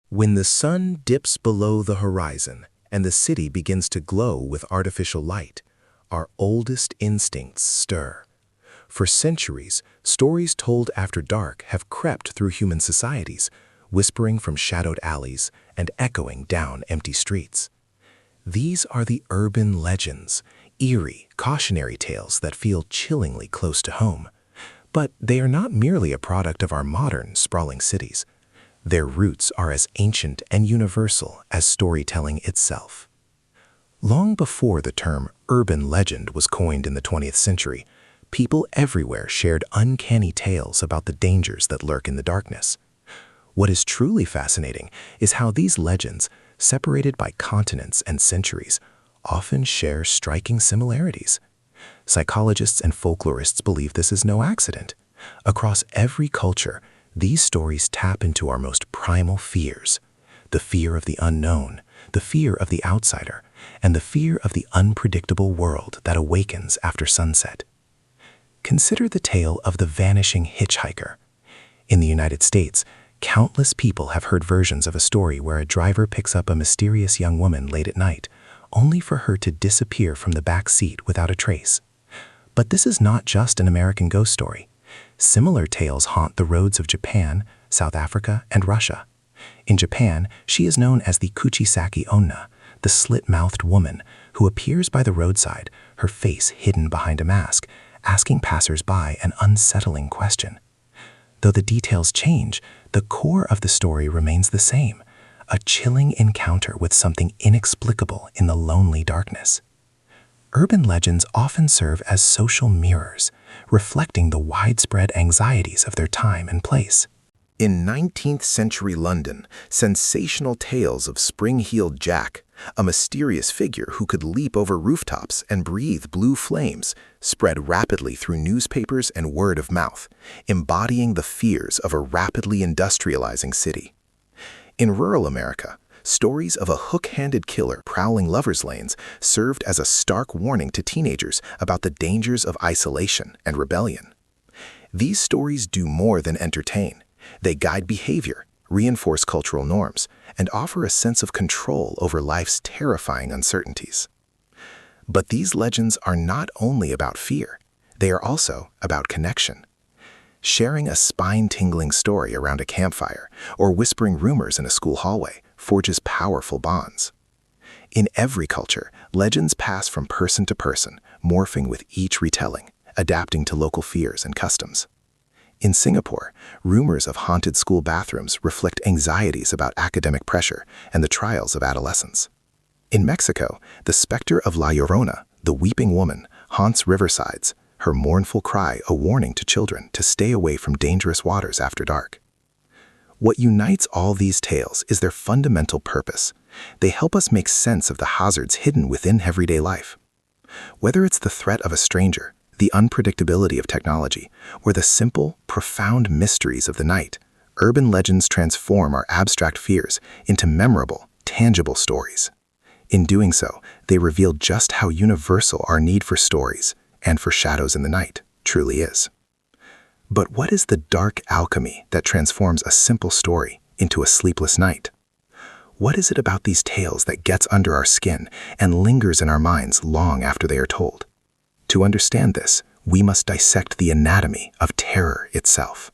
When the sun dips below the horizon and the city begins to glow with artificial light, our oldest instincts stir. For centuries, stories told after dark have crept through human societies, whispering from shadowed alleys and echoing down empty streets. These are the urban legends, eerie, cautionary tales that feel chillingly close to home. But they are not merely a product of our modern, sprawling cities. Their roots are as ancient and universal as storytelling itself. Long before the term urban legend was coined in the 20th century, people everywhere shared uncanny tales about the dangers that lurk in the darkness. What is truly fascinating is how these legends, separated by continents and centuries, often share striking similarities. Psychologists and folklorists believe this is no accident. Across every culture, these stories tap into our most primal fears: the fear of the unknown, the fear of the outsider, and the fear of the unpredictable world that awakens after sunset. Consider the tale of the vanishing hitchhiker. In the United States, countless people have heard versions of a story where a driver picks up a mysterious young woman late at night, only for her to disappear from the back seat without a trace. But this is not just an American ghost story. Similar tales haunt the roads of Japan, South Africa, and Russia. In Japan, she is known as the Kuchisaki Onna, the slit-mouthed woman who appears by the roadside, her face hidden behind a mask, asking passers-by an unsettling question. Though the details change, the core of the story remains the same: a chilling encounter with something inexplicable in the lonely darkness. Urban legends often serve as social mirrors, reflecting the widespread anxieties of their time and place. In 19th century London, sensational tales of Spring-Heeled Jack, a mysterious figure who could leap over rooftops and breathe blue flames, spread rapidly through newspapers and word of mouth, embodying the fears of a rapidly industrializing city. In rural America, stories of a hook-handed killer prowling lovers' lanes served as a stark warning to teenagers about the dangers of isolation and rebellion. These stories do more than entertain. They guide behavior, reinforce cultural norms, and offer a sense of control over life's terrifying uncertainties. But these legends are not only about fear, they are also about connection. Sharing a spine-tingling story around a campfire or whispering rumors in a school hallway forges powerful bonds. In every culture, legends pass from person to person, morphing with each retelling, adapting to local fears and customs. In Singapore, rumors of haunted school bathrooms reflect anxieties about academic pressure and the trials of adolescence. In Mexico, the specter of La Llorona, the weeping woman, haunts riversides, her mournful cry a warning to children to stay away from dangerous waters after dark. What unites all these tales is their fundamental purpose. They help us make sense of the hazards hidden within everyday life. Whether it's the threat of a stranger, the unpredictability of technology, or the simple, profound mysteries of the night, urban legends transform our abstract fears into memorable, tangible stories. In doing so, they reveal just how universal our need for stories, and for shadows in the night, truly is. But what is the dark alchemy that transforms a simple story into a sleepless night? What is it about these tales that gets under our skin and lingers in our minds long after they are told? To understand this, we must dissect the anatomy of terror itself.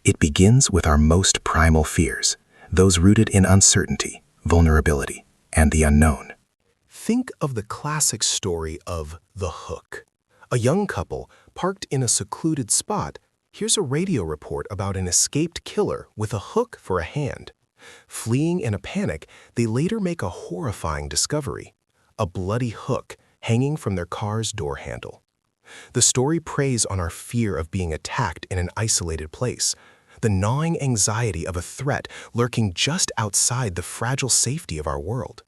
It begins with our most primal fears, those rooted in uncertainty, vulnerability, and the unknown. Think of the classic story of The Hook. A young couple, parked in a secluded spot, hears a radio report about an escaped killer with a hook for a hand. Fleeing in a panic, they later make a horrifying discovery: a bloody hook hanging from their car's door handle. The story preys on our fear of being attacked in an isolated place, the gnawing anxiety of a threat lurking just outside the fragile safety of our world.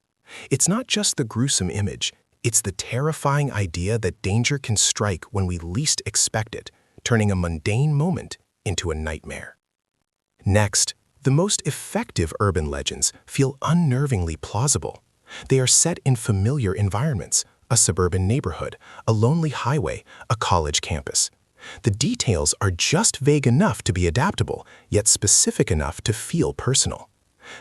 It's not just the gruesome image, it's the terrifying idea that danger can strike when we least expect it, turning a mundane moment into a nightmare. Next, the most effective urban legends feel unnervingly plausible. They are set in familiar environments: a suburban neighborhood, a lonely highway, a college campus. The details are just vague enough to be adaptable, yet specific enough to feel personal.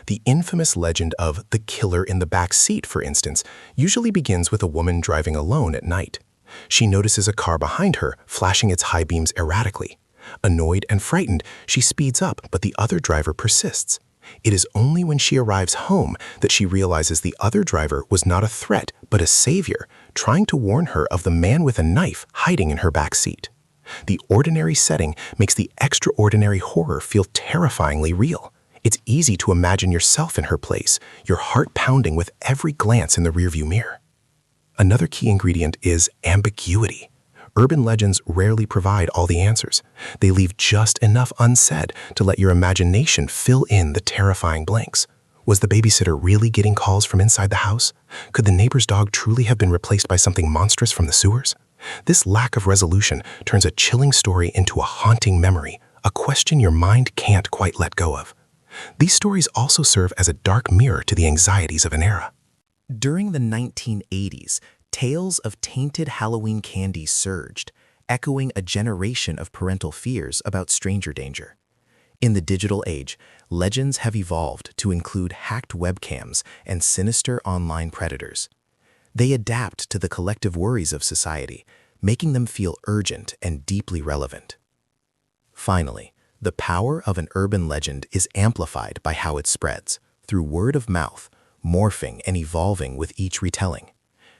The infamous legend of the killer in the back seat, for instance, usually begins with a woman driving alone at night. She notices a car behind her flashing its high beams erratically. Annoyed and frightened, she speeds up, but the other driver persists. It is only when she arrives home that she realizes the other driver was not a threat, but a savior, trying to warn her of the man with a knife hiding in her back seat. The ordinary setting makes the extraordinary horror feel terrifyingly real. It's easy to imagine yourself in her place, your heart pounding with every glance in the rearview mirror. Another key ingredient is ambiguity. Urban legends rarely provide all the answers. They leave just enough unsaid to let your imagination fill in the terrifying blanks. Was the babysitter really getting calls from inside the house? Could the neighbor's dog truly have been replaced by something monstrous from the sewers? This lack of resolution turns a chilling story into a haunting memory, a question your mind can't quite let go of. These stories also serve as a dark mirror to the anxieties of an era. During the 1980s, tales of tainted Halloween candy surged, echoing a generation of parental fears about stranger danger. In the digital age, legends have evolved to include hacked webcams and sinister online predators. They adapt to the collective worries of society, making them feel urgent and deeply relevant. Finally, the power of an urban legend is amplified by how it spreads, through word of mouth, morphing and evolving with each retelling.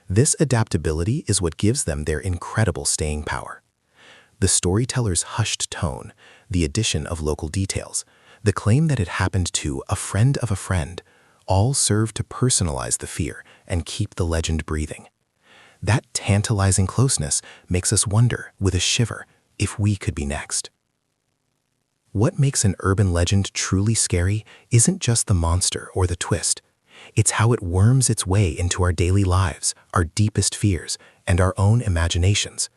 This adaptability is what gives them their incredible staying power. The storyteller's hushed tone, the addition of local details, the claim that it happened to a friend of a friend, all serve to personalize the fear and keep the legend breathing. That tantalizing closeness makes us wonder, with a shiver, if we could be next. What makes an urban legend truly scary isn't just the monster or the twist. It's how it worms its way into our daily lives, our deepest fears, and our own imaginations,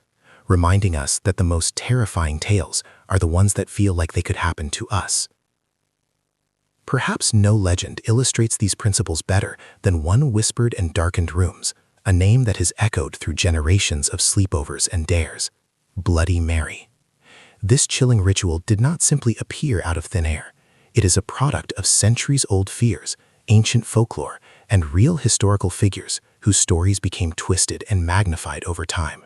reminding us that the most terrifying tales are the ones that feel like they could happen to us. Perhaps no legend illustrates these principles better than One Whispered and Darkened Rooms, a name that has echoed through generations of sleepovers and dares: Bloody Mary. This chilling ritual did not simply appear out of thin air. It is a product of centuries-old fears, ancient folklore, and real historical figures whose stories became twisted and magnified over time.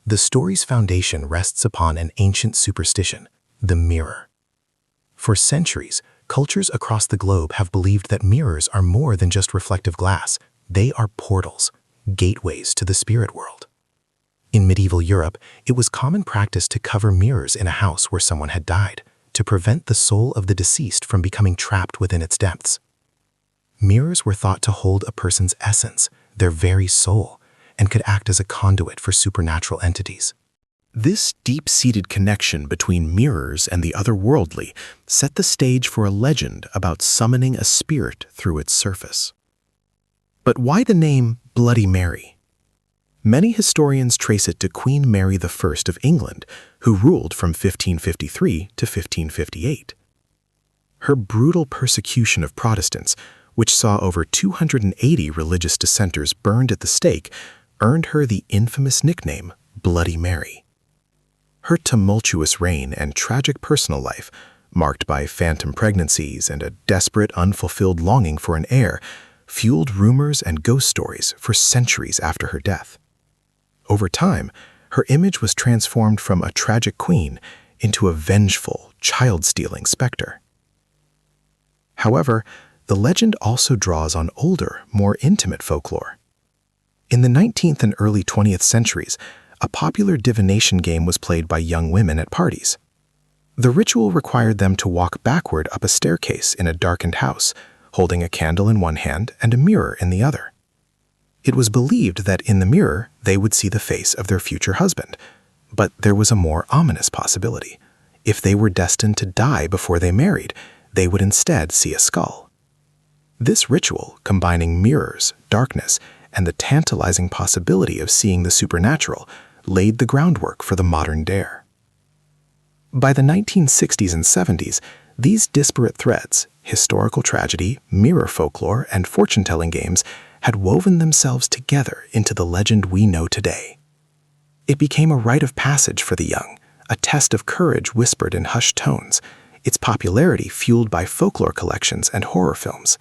The story's foundation rests upon an ancient superstition: the mirror. For centuries, cultures across the globe have believed that mirrors are more than just reflective glass. They are portals, gateways to the spirit world. In medieval Europe, it was common practice to cover mirrors in a house where someone had died, to prevent the soul of the deceased from becoming trapped within its depths. Mirrors were thought to hold a person's essence, their very soul, and could act as a conduit for supernatural entities. This deep-seated connection between mirrors and the otherworldly set the stage for a legend about summoning a spirit through its surface. But why the name Bloody Mary? Many historians trace it to Queen Mary I of England, who ruled from 1553 to 1558. Her brutal persecution of Protestants, which saw over 280 religious dissenters burned at the stake, earned her the infamous nickname Bloody Mary. Her tumultuous reign and tragic personal life, marked by phantom pregnancies and a desperate, unfulfilled longing for an heir, fueled rumors and ghost stories for centuries after her death. Over time, her image was transformed from a tragic queen into a vengeful, child-stealing specter. However, the legend also draws on older, more intimate folklore. In the 19th and early 20th centuries, a popular divination game was played by young women at parties. The ritual required them to walk backward up a staircase in a darkened house, holding a candle in one hand and a mirror in the other. It was believed that in the mirror they would see the face of their future husband, but there was a more ominous possibility. If they were destined to die before they married, they would instead see a skull. This ritual, combining mirrors, darkness, and the tantalizing possibility of seeing the supernatural, laid the groundwork for the modern dare. By the 1960s and 70s, these disparate threads, historical tragedy, mirror folklore, and fortune-telling games, had woven themselves together into the legend we know today. It became a rite of passage for the young, a test of courage whispered in hushed tones. its popularity fueled by folklore collections and horror films.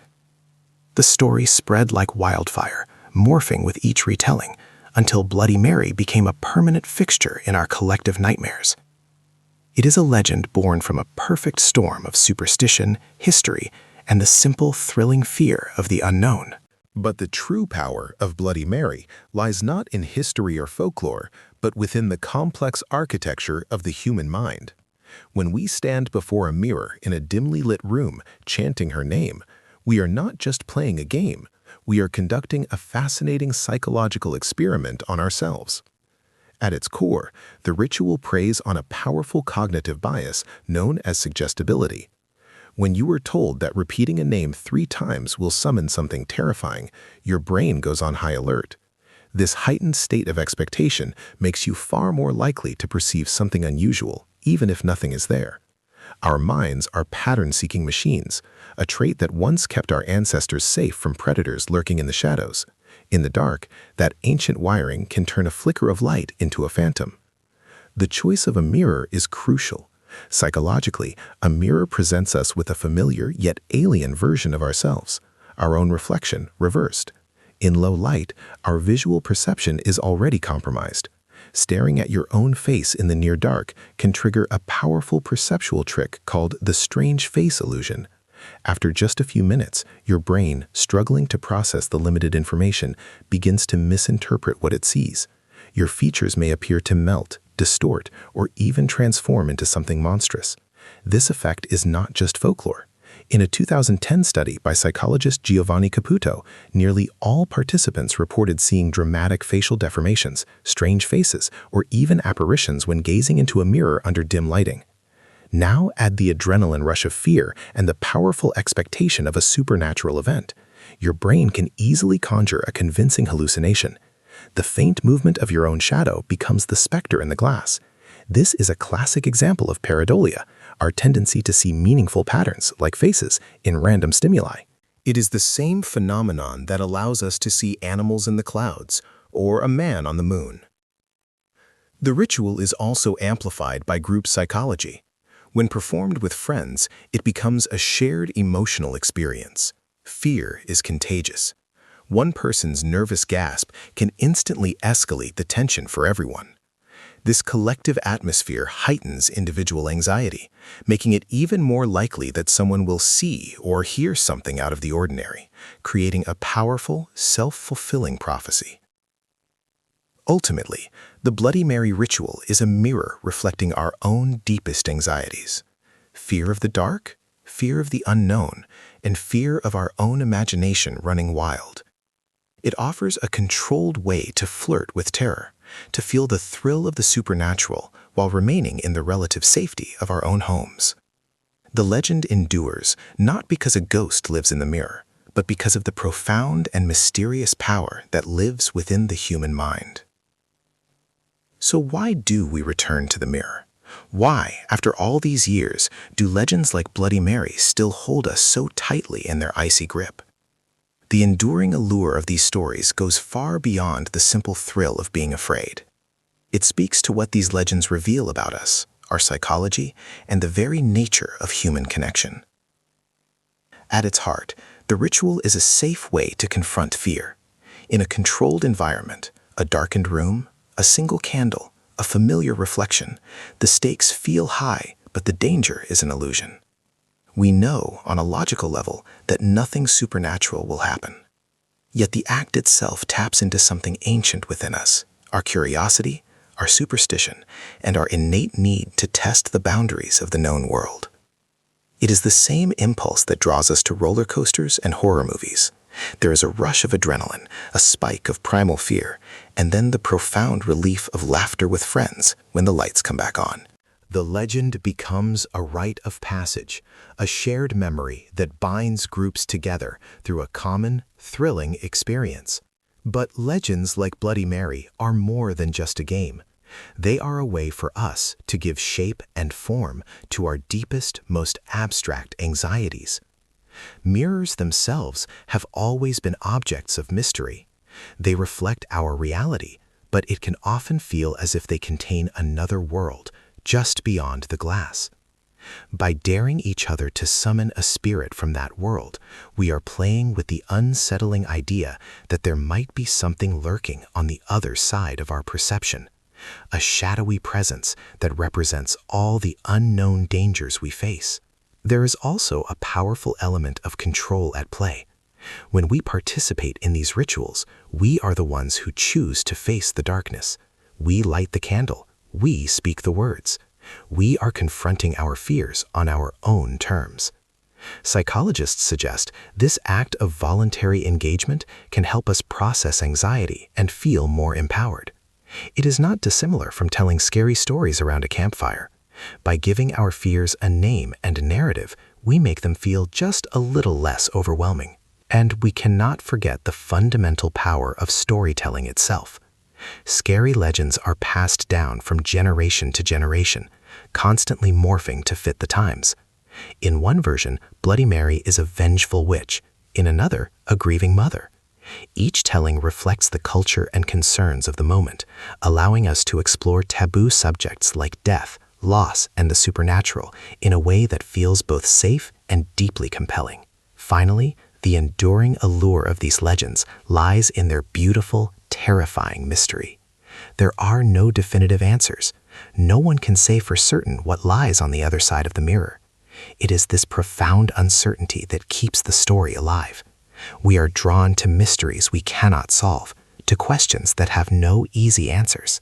The story spread like wildfire, morphing with each retelling, until Bloody Mary became a permanent fixture in our collective nightmares. It is a legend born from a perfect storm of superstition, history, and the simple, thrilling fear of the unknown. But the true power of Bloody Mary lies not in history or folklore, but within the complex architecture of the human mind. When we stand before a mirror in a dimly lit room chanting her name, we are not just playing a game, we are conducting a fascinating psychological experiment on ourselves. At its core, the ritual preys on a powerful cognitive bias known as suggestibility. When you are told that repeating a name 3 times will summon something terrifying, your brain goes on high alert. This heightened state of expectation makes you far more likely to perceive something unusual, even if nothing is there. Our minds are pattern-seeking machines, a trait that once kept our ancestors safe from predators lurking in the shadows. In the dark, that ancient wiring can turn a flicker of light into a phantom. The choice of a mirror is crucial. Psychologically, a mirror presents us with a familiar yet alien version of ourselves, our own reflection reversed. In low light, our visual perception is already compromised. Staring at your own face in the near dark can trigger a powerful perceptual trick called the strange face illusion. After just a few minutes, your brain, struggling to process the limited information, begins to misinterpret what it sees. Your features may appear to melt, distort, or even transform into something monstrous. This effect is not just folklore. In a 2010 study by psychologist Giovanni Caputo, nearly all participants reported seeing dramatic facial deformations, strange faces, or even apparitions when gazing into a mirror under dim lighting. Now add the adrenaline rush of fear and the powerful expectation of a supernatural event. Your brain can easily conjure a convincing hallucination. The faint movement of your own shadow becomes the specter in the glass. This is a classic example of pareidolia, our tendency to see meaningful patterns, like faces, in random stimuli. It is the same phenomenon that allows us to see animals in the clouds or a man on the moon. The ritual is also amplified by group psychology. When performed with friends, it becomes a shared emotional experience. Fear is contagious. One person's nervous gasp can instantly escalate the tension for everyone. This collective atmosphere heightens individual anxiety, making it even more likely that someone will see or hear something out of the ordinary, creating a powerful, self-fulfilling prophecy. Ultimately, the Bloody Mary ritual is a mirror reflecting our own deepest anxieties. Fear of the dark, fear of the unknown, and fear of our own imagination running wild. It offers a controlled way to flirt with terror, to feel the thrill of the supernatural while remaining in the relative safety of our own homes. The legend endures not because a ghost lives in the mirror, but because of the profound and mysterious power that lives within the human mind. So why do we return to the mirror? Why, after all these years, do legends like Bloody Mary still hold us so tightly in their icy grip? The enduring allure of these stories goes far beyond the simple thrill of being afraid. It speaks to what these legends reveal about us, our psychology, and the very nature of human connection. At its heart, the ritual is a safe way to confront fear. In a controlled environment, a darkened room, a single candle, a familiar reflection, the stakes feel high, but the danger is an illusion. We know, on a logical level, that nothing supernatural will happen. Yet the act itself taps into something ancient within us, our curiosity, our superstition, and our innate need to test the boundaries of the known world. It is the same impulse that draws us to roller coasters and horror movies. There is a rush of adrenaline, a spike of primal fear, and then the profound relief of laughter with friends when the lights come back on. The legend becomes a rite of passage, a shared memory that binds groups together through a common, thrilling experience. But legends like Bloody Mary are more than just a game. They are a way for us to give shape and form to our deepest, most abstract anxieties. Mirrors themselves have always been objects of mystery. They reflect our reality, but it can often feel as if they contain another world, just beyond the glass. By daring each other to summon a spirit from that world, we are playing with the unsettling idea that there might be something lurking on the other side of our perception, a shadowy presence that represents all the unknown dangers we face. There is also a powerful element of control at play. When we participate in these rituals, we are the ones who choose to face the darkness. We light the candle. We speak the words. We are confronting our fears on our own terms. Psychologists suggest this act of voluntary engagement can help us process anxiety and feel more empowered. It is not dissimilar from telling scary stories around a campfire. By giving our fears a name and a narrative, we make them feel just a little less overwhelming. And we cannot forget the fundamental power of storytelling itself. Scary legends are passed down from generation to generation, constantly morphing to fit the times. In one version, Bloody Mary is a vengeful witch. In another, a grieving mother. Each telling reflects the culture and concerns of the moment, allowing us to explore taboo subjects like death, loss, and the supernatural in a way that feels both safe and deeply compelling. Finally, the enduring allure of these legends lies in their beautiful, terrifying mystery. There are no definitive answers. No one can say for certain what lies on the other side of the mirror. It is this profound uncertainty that keeps the story alive. We are drawn to mysteries we cannot solve, to questions that have no easy answers.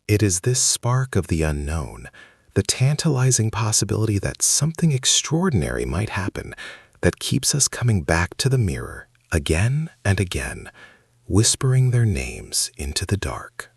It is this spark of the unknown, the tantalizing possibility that something extraordinary might happen, that keeps us coming back to the mirror again and again, whispering their names into the dark.